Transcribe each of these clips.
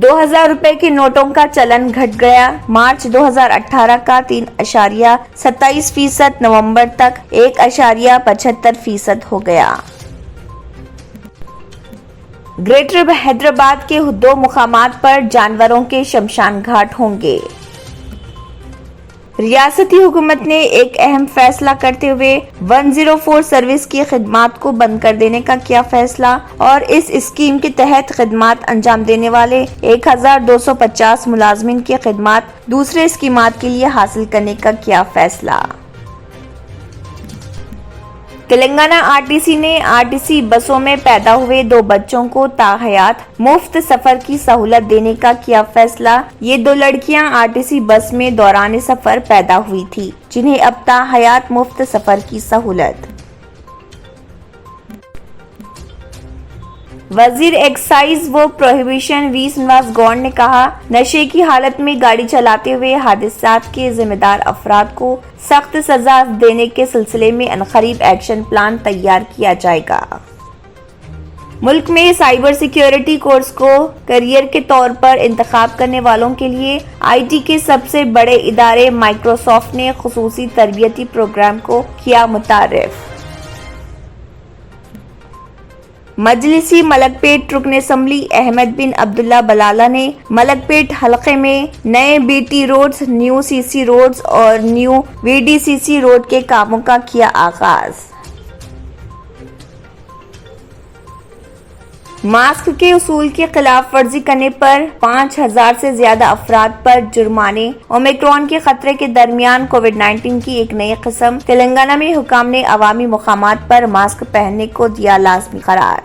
2000 रुपए के नोटों का चलन घट गया। मार्च 2018 का 3.27%, नवंबर तक 1.75% हो गया। ग्रेटर हैदराबाद के 2 मुकामात पर जानवरों के शमशान घाट होंगे। रियासती हुकूमत ने एक अहम फैसला करते हुए 104 सर्विस की खिदमात को बंद कर देने का किया फैसला और इस स्कीम के तहत खिदमात अंजाम देने वाले 1250 मुलाजमीन की खिदमात दूसरे स्कीमात के लिए हासिल करने का किया फैसला। तेलंगाना आरटीसी ने आरटीसी बसों में पैदा हुए 2 बच्चों को ताहयात मुफ्त सफर की सहूलत देने का किया फैसला। ये 2 लड़कियां आरटीसी बस में दौरान सफर पैदा हुई थी, जिन्हें अब ताहयात मुफ्त सफर की सहूलत। वजीर एक्साइज व प्रोहिबिशन वी श्रीनिवास गौड़ ने कहा, नशे की हालत में गाड़ी चलाते हुए हादसात के जिम्मेदार अफराद को सख्त सजा देने के सिलसिले में अनकरीब एक्शन प्लान तैयार किया जाएगा। मुल्क में साइबर सिक्योरिटी कोर्स को करियर के तौर पर इंतखाब करने वालों के लिए आईटी के सबसे बड़े इदारे माइक्रोसॉफ्ट ने खुसूसी तरबियती प्रोग्राम को किया मुतारिफ। मजलिसी मलकपेट रुकन असम्बली अहमद बिन अब्दुल्ला बलाला ने मलकपेट हलके में नए BT roads, new CC roads और न्यू वीडीसीसी रोड के कामों का किया आगाज। मास्क के उसूल की खिलाफ वर्जी करने पर 5000 से ज्यादा अफराद पर जुर्माने। ओमिक्रॉन के खतरे के दरमियान कोविड-19 की एक नई किस्म। तेलंगाना में हुकाम ने अवामी मुकामात पर मास्क पहनने को दिया लाजमी करार।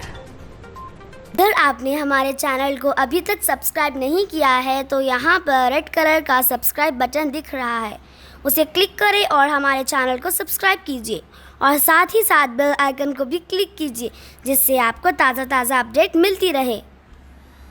अगर आपने हमारे चैनल को अभी तक सब्सक्राइब नहीं किया है तो यहाँ पर रेड कलर का सब्सक्राइब बटन दिख रहा है, उसे क्लिक करें और हमारे चैनल को सब्सक्राइब कीजिए और साथ ही साथ बेल आइकन को भी क्लिक कीजिए, जिससे आपको ताज़ा अपडेट मिलती रहे।